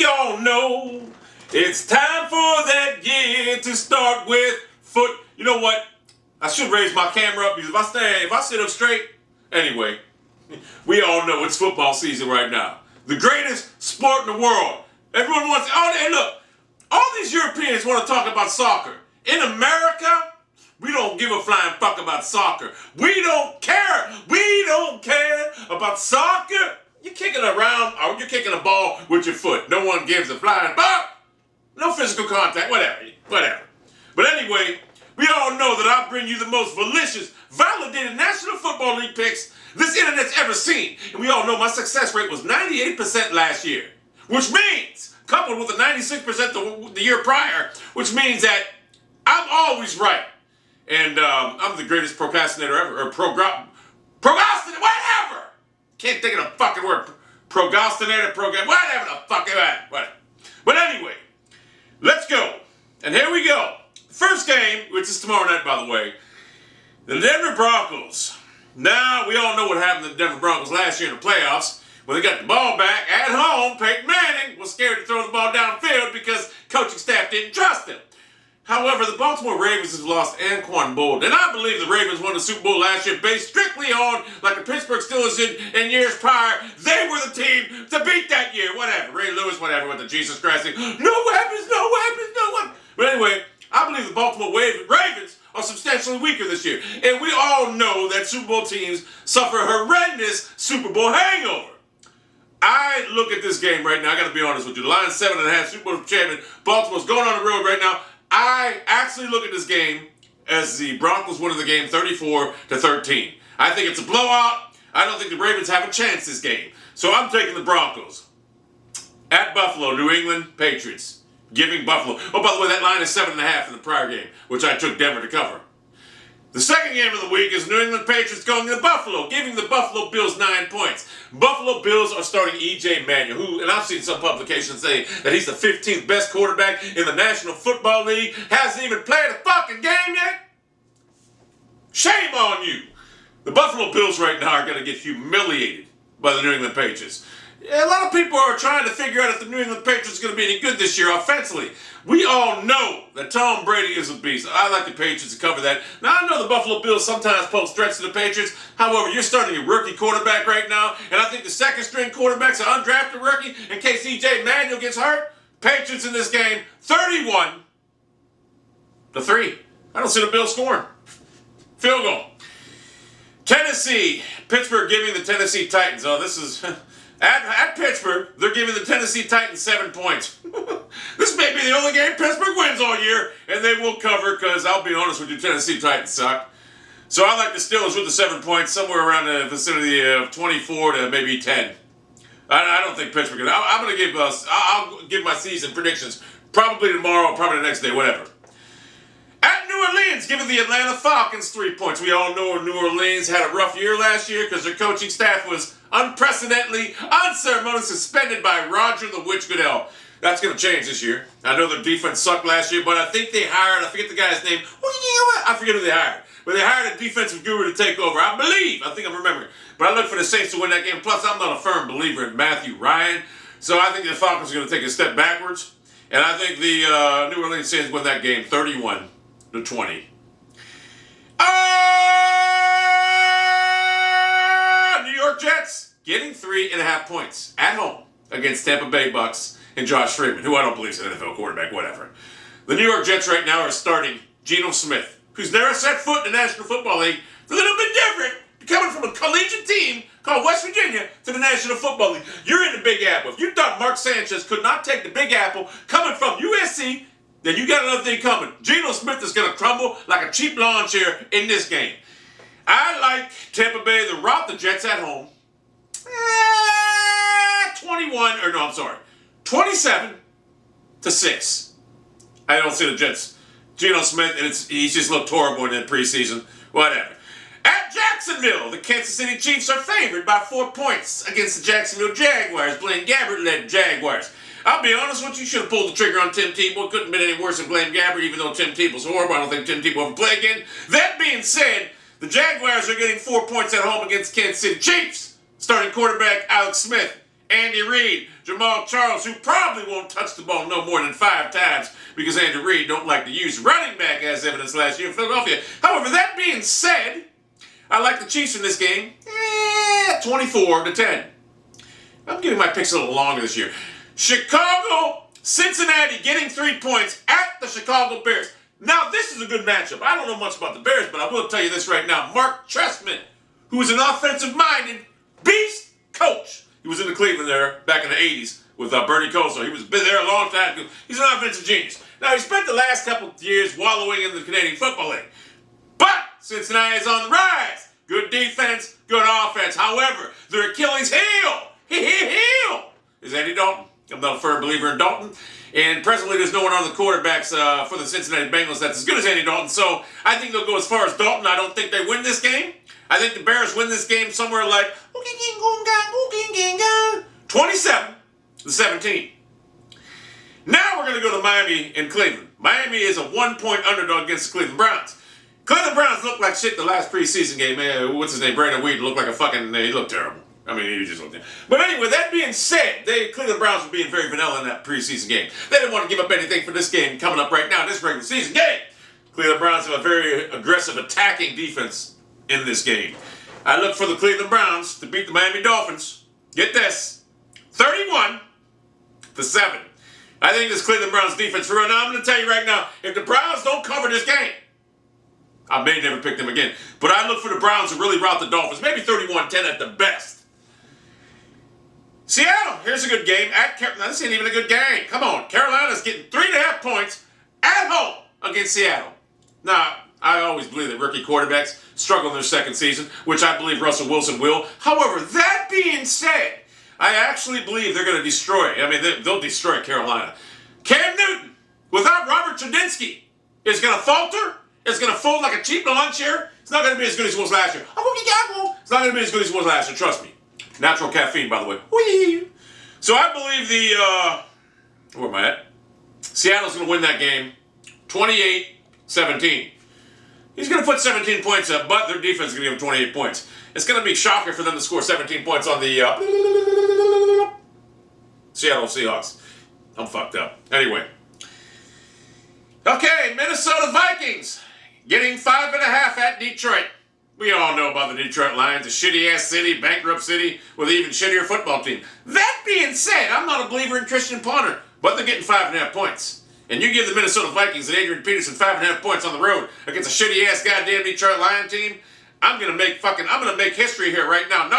we all know it's time for that year to start with foot. You know what? I should raise my camera up because if I sit up straight, anyway, we all know it's football season right now. The greatest sport in the world. Everyone wants, hey look, all these Europeans want to talk about soccer. In America, we don't give a flying fuck about soccer. We don't care. We don't care about soccer. You're kicking around, or you're kicking a ball with your foot. No one gives a flying fuck. No physical contact, whatever. But anyway, we all know that I bring you the most malicious, validated National Football League picks this internet's ever seen. And we all know my success rate was 98% last year. Which means, coupled with the 96% the year prior, which means that I'm always right. And I'm the greatest procrastinator ever, or procrastinator, whatever. Can't think of the fucking word. Procrastinator, whatever the fuck is that. Whatever. But anyway, let's go. And here we go. First game, which is tomorrow night, by the way. The Denver Broncos. Now, we all know what happened to the Denver Broncos last year in the playoffs. When they got the ball back at home, Peyton Manning was scared to throw the ball downfield because coaching staff didn't trust him. However, the Baltimore Ravens have lost Anquan Boldin. And I believe the Ravens won the Super Bowl last year based strictly on, like the Pittsburgh Steelers in years prior, they were the team to beat that year. Whatever. Ray Lewis, whatever, with the Jesus Christ thing. No weapons, no weapons, no weapons. But anyway, I believe the Baltimore Ravens are substantially weaker this year. And we all know that Super Bowl teams suffer a horrendous Super Bowl hangover. I look at this game right now. I got to be honest with you. The Lions 7.5 Super Bowl champion. Baltimore's going on the road right now. I actually look at this game as the Broncos winning the game 34-13. I think it's a blowout. I don't think the Ravens have a chance this game. So I'm taking the Broncos. At Buffalo, New England Patriots. Giving Buffalo. Oh, by the way, that line is 7.5 in the prior game, which I took Denver to cover. The second game of the week is New England Patriots going to Buffalo, giving the Buffalo Bills 9 points. Buffalo Bills are starting E.J. Manuel, who, and I've seen some publications say that he's the 15th best quarterback in the National Football League, hasn't even played a fucking game yet. Shame on you. The Buffalo Bills right now are going to get humiliated by the New England Patriots. A lot of people are trying to figure out if the New England Patriots are going to be any good this year offensively. We all know that Tom Brady is a beast. I like the Patriots to cover that. Now, I know the Buffalo Bills sometimes post threats to the Patriots. However, you're starting a rookie quarterback right now, and I think the second-string quarterback's an undrafted rookie in case E.J. Manuel gets hurt. Patriots in this game, 31-3. I don't see the Bills scoring. Field goal. Tennessee. Pittsburgh giving the Tennessee Titans. Oh, this is... At Pittsburgh, they're giving the Tennessee Titans 7 points. This may be the only game Pittsburgh wins all year, and they will cover because, I'll be honest with you, Tennessee Titans suck. So I like the Steelers with the 7 points, somewhere around the vicinity of 24 to maybe 10. I don't think Pittsburgh is. I'm going to give us, I'll give my season predictions probably tomorrow, probably the next day, whatever. At New Orleans, giving the Atlanta Falcons 3 points. We all know New Orleans had a rough year last year because their coaching staff was unprecedentedly, unceremoniously suspended by Roger the Witch Goodell. That's going to change this year. I know their defense sucked last year, but I think they hired, I forget the guy's name. I forget who they hired. But they hired a defensive guru to take over. I think I'm remembering. But I look for the Saints to win that game. Plus, I'm not a firm believer in Matthew Ryan. So I think the Falcons are going to take a step backwards. And I think the New Orleans Saints win that game 31-20. New York Jets getting 3.5 points at home against Tampa Bay Bucks and Josh Freeman, who I don't believe is an NFL quarterback, whatever. The New York Jets right now are starting Geno Smith, who's never set foot in the National Football League. It's a little bit different coming from a collegiate team called West Virginia to the National Football League. You're in the Big Apple. If you thought Mark Sanchez could not take the Big Apple coming from USC, then you got another thing coming. Geno Smith is going to crumble like a cheap lawn chair in this game. I like Tampa Bay to rout the Jets at home. 27-6. I don't see the Jets. Geno Smith, he's just looked horrible in the preseason. Whatever. At Jacksonville, the Kansas City Chiefs are favored by 4 points against the Jacksonville Jaguars. Blaine Gabbert-led Jaguars. I'll be honest with you, should have pulled the trigger on Tim Tebow. Couldn't have been any worse than Blaine Gabbert, even though Tim Tebow's horrible. I don't think Tim Tebow will ever play again. That being said, the Jaguars are getting 4 points at home against Kansas City Chiefs. Starting quarterback Alex Smith Andy Reid, Jamal Charles, who probably won't touch the ball no more than 5 times because Andy Reid don't like to use running back as evidence last year in Philadelphia. However, that being said, I like the Chiefs in this game. 24-10. I'm giving my picks a little longer this year. Chicago, Cincinnati getting 3 points at the Chicago Bears. Now, this is a good matchup. I don't know much about the Bears, but I will tell you this right now. Mark Trestman, who is an offensive-minded beast coach. He was in the Cleveland there back in the 80s with Bernie Kosar. He was been there a long time. He's an offensive genius. Now, he spent the last couple of years wallowing in the Canadian Football League. But Cincinnati is on the rise. Good defense, good offense. However, their Achilles heel is Andy Dalton. I'm not a firm believer in Dalton. And presently, there's no one on the quarterbacks for the Cincinnati Bengals that's as good as Andy Dalton. So I think they'll go as far as Dalton. I don't think they win this game. I think the Bears win this game somewhere like 27-17. Now we're going to go to Miami and Cleveland. Miami is a 1-point underdog against the Cleveland Browns. Cleveland Browns looked like shit the last preseason game. Man, what's his name? Brandon Weed looked like a fucking... He looked terrible. I mean, he just looked terrible. But anyway, that being said, Cleveland Browns were being very vanilla in that preseason game. They didn't want to give up anything for this game coming up right now, this regular season game. Cleveland Browns have a very aggressive attacking defense in this game. I look for the Cleveland Browns to beat the Miami Dolphins. Get this. 31-7. I think this Cleveland Browns defense for real. Now, I'm going to tell you right now, if the Browns don't cover this game, I may never pick them again. But I look for the Browns to really rout the Dolphins. Maybe 31-10 at the best. Seattle, here's a good game. Now, this ain't even a good game. Come on. Carolina's getting 3.5 points at home against Seattle. Now, I always believe that rookie quarterbacks struggle in their second season, which I believe Russell Wilson will. However, that being said, I actually believe they're going to destroy. They'll destroy Carolina. Cam Newton, without Robert Trudinski, is going to falter. It's going to fold like a cheap lawn chair. It's not going to be as good as it was last year. It's not going to be as good as it was last year, trust me. Natural caffeine, by the way. Whee! So I believe where am I at? Seattle's going to win that game 28-17. He's going to put 17 points up, but their defense is going to give him 28 points. It's going to be shocking for them to score 17 points on the Seattle Seahawks. I'm fucked up. Anyway. Okay, Minnesota Vikings getting 5.5 at Detroit. We all know about the Detroit Lions, a shitty-ass city, bankrupt city, with an even shittier football team. That being said, I'm not a believer in Christian Ponder, but they're getting 5.5 points. And you give the Minnesota Vikings and Adrian Peterson 5.5 points on the road against a shitty-ass goddamn Detroit Lion team, I'm gonna make history here right now.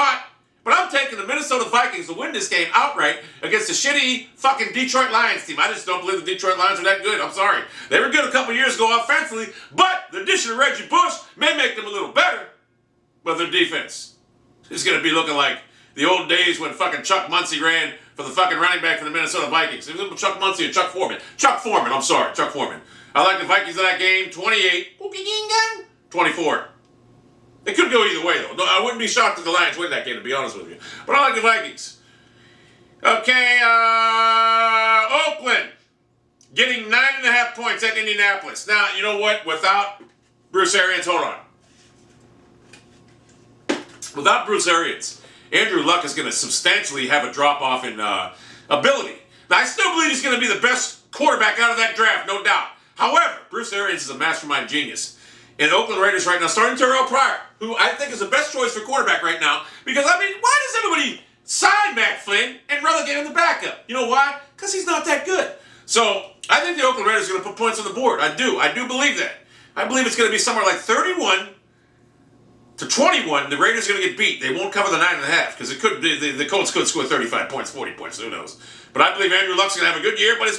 But I'm taking the Minnesota Vikings to win this game outright against the shitty fucking Detroit Lions team. I just don't believe the Detroit Lions are that good. I'm sorry. They were good a couple years ago offensively, but the addition of Reggie Bush may make them a little better. But their defense is going to be looking like the old days when fucking Chuck Muncie ran for the fucking running back for the Minnesota Vikings. It was Chuck Muncie or Chuck Foreman. Chuck Foreman. I like the Vikings in that game, 28-24. It could go either way, though. I wouldn't be shocked if the Lions win that game, to be honest with you. But I like the Vikings. Okay, Oakland getting 9.5 points at Indianapolis. Now, you know what? Without Bruce Arians, hold on. Without Bruce Arians, Andrew Luck is going to substantially have a drop-off in ability. Now, I still believe he's going to be the best quarterback out of that draft, no doubt. However, Bruce Arians is a mastermind genius. And the Oakland Raiders right now, starting Terrell Pryor, who I think is the best choice for quarterback right now. Because, why does everybody sign Matt Flynn and relegate him the backup? You know why? Because he's not that good. So, I think the Oakland Raiders are going to put points on the board. I do believe that. I believe it's going to be somewhere like 31-21. The Raiders are going to get beat. They won't cover the 9.5 because the Colts could score 35 points, 40 points. Who knows? But I believe Andrew Luck's going to have a good year, but his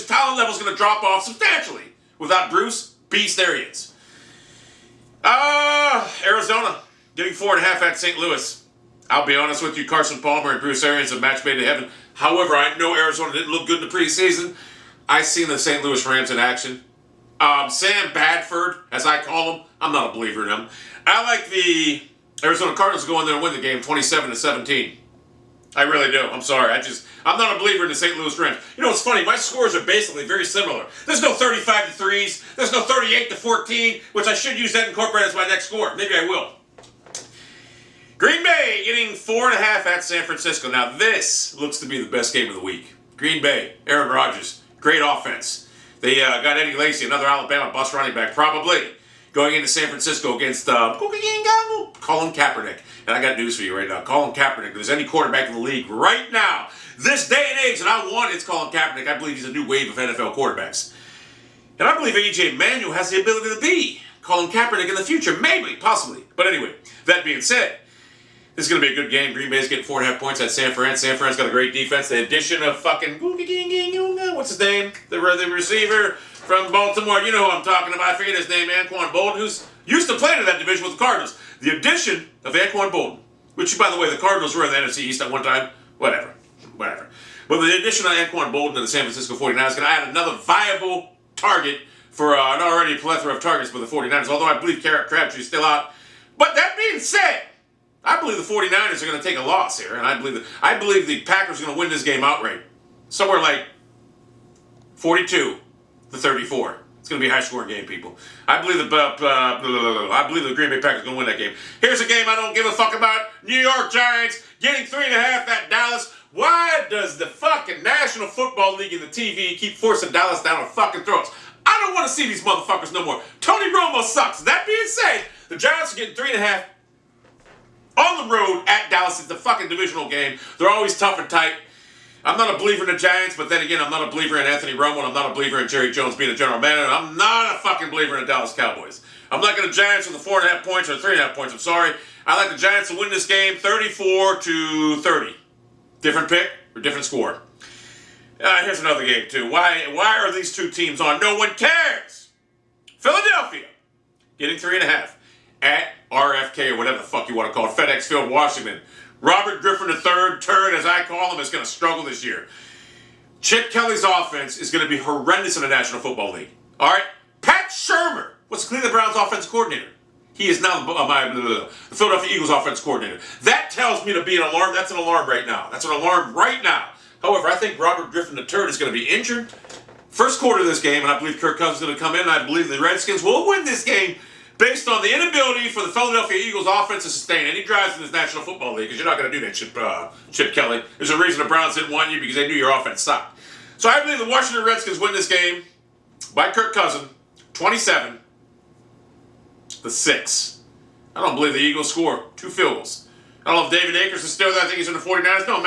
talent level is going to drop off substantially without Bruce Beast Arians. Arizona getting 4.5 at St. Louis. I'll be honest with you, Carson Palmer and Bruce Arians, a match made in heaven. However, I know Arizona didn't look good in the preseason. I seen the St. Louis Rams in action. Sam Bradford, as I call him, I'm not a believer in him. I like the Arizona Cardinals to go in there and win the game 27-17. I really do. I'm sorry. I'm not a believer in the St. Louis Rams. You know what's funny? My scores are basically very similar. There's no 35-3s. There's no 38-14, which I should use that and incorporate as my next score. Maybe I will. Green Bay getting 4.5 at San Francisco. Now this looks to be the best game of the week. Green Bay, Aaron Rodgers, great offense. They got Eddie Lacy, another Alabama bus running back, probably going into San Francisco against Colin Kaepernick. And I got news for you right now. Colin Kaepernick, if there's any quarterback in the league right now, this day and age, and it's Colin Kaepernick. I believe he's a new wave of NFL quarterbacks. And I believe A.J. Manuel has the ability to be Colin Kaepernick in the future. Maybe, possibly. But anyway, that being said, this is going to be a good game. Green Bay's getting 4.5 points at San Fran. San Fran's got a great defense. The addition of fucking, what's his name? The receiver from Baltimore. You know who I'm talking about. I forget his name, Anquan Bolden, who's used to play in that division with the Cardinals. The addition of Anquan Bolden, which, by the way, the Cardinals were in the NFC East at one time. Whatever. But the addition of Anquan Bolden to the San Francisco 49ers is going to add another viable target for an already plethora of targets for the 49ers, although I believe Crabtree's still out. But that being said, I believe the 49ers are going to take a loss here, and I believe the Packers are going to win this game outright. Somewhere like 42-34. It's going to be a high-scoring game, people. I believe the Green Bay Packers are going to win that game. Here's a game I don't give a fuck about. New York Giants getting 3.5 at Dallas. Why does the fucking National Football League and the TV keep forcing Dallas down our fucking throats? I don't want to see these motherfuckers no more. Tony Romo sucks. That being said, the Giants are getting 3.5 on the road at Dallas. It's a fucking divisional game. They're always tough and tight. I'm not a believer in the Giants, but then again, I'm not a believer in Anthony Romo, and I'm not a believer in Jerry Jones being a general manager, and I'm not a fucking believer in the Dallas Cowboys. I'm liking the Giants with the 4.5 points or 3.5 points. I'm sorry. I like the Giants to win this game 34-30. Different pick or different score. Here's another game, too. Why are these two teams on? No one cares. Philadelphia getting 3.5 at RFK or whatever the fuck you want to call it. FedEx Field, Washington. Robert Griffin III, turd as I call him, is going to struggle this year. Chip Kelly's offense is going to be horrendous in the National Football League. All right? Pat Shurmur was the Cleveland Browns offense coordinator. He is now the Philadelphia Eagles offense coordinator. That tells me to be an alarm. That's an alarm right now. That's an alarm right now. However, I think Robert Griffin III is going to be injured first quarter of this game, and I believe Kirk Cousins is going to come in, and I believe the Redskins will win this game based on the inability for the Philadelphia Eagles offense to sustain any drives in this National Football League, because you're not going to do that, Chip Kelly. There's a reason the Browns didn't want you, because they knew your offense sucked. So I believe the Washington Redskins win this game by Kirk Cousins, 27-6. I don't believe the Eagles score 2 field goals. I don't know if David Akers is still there. I think he's in the 49ers. No,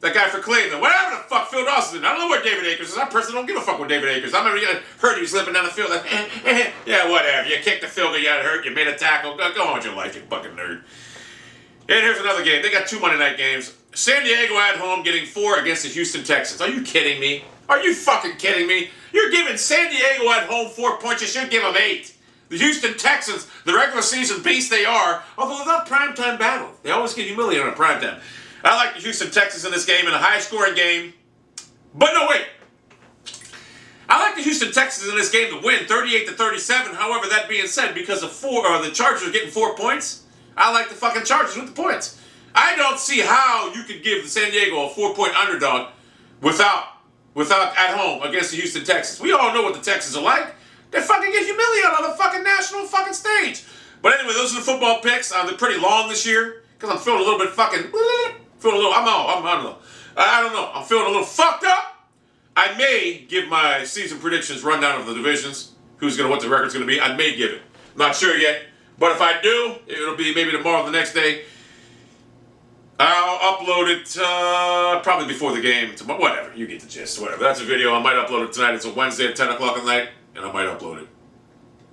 that guy for Cleveland. Whatever the fuck Phil Dawson did. I don't know where David Akers is. I personally don't give a fuck with David Akers. I remember heard he was limping down the field like, yeah, whatever. You kicked the field goal, you got hurt, you made a tackle. Go on with your life, you fucking nerd. And here's another game. They got 2 Monday night games. San Diego at home getting 4 against the Houston Texans. Are you kidding me? Are you fucking kidding me? You're giving San Diego at home 4 points. You should give them 8. The Houston Texans, the regular season beast they are, although they're not primetime battle. They always get humiliated on primetime. I like the Houston Texans in this game in a high-scoring game. But no, wait. I like the Houston Texans in this game to win 38-37. However, that being said, because of the Chargers are getting 4 points, I like the fucking Chargers with the points. I don't see how you could give the San Diego a 4-point underdog without at home against the Houston Texans. We all know what the Texans are like. They fucking get humiliated on the fucking national fucking stage. But anyway, those are the football picks. They're pretty long this year because I'm feeling a little bit fucking. I don't know. I'm feeling a little fucked up. I may give my season predictions rundown of the divisions. What the record's going to be. I may give it. I'm not sure yet. But if I do, it'll be maybe tomorrow or the next day. I'll upload it probably before the game. Whatever. You get the gist. Whatever. That's a video. I might upload it tonight. It's a Wednesday at 10 o'clock at night. And I might upload it.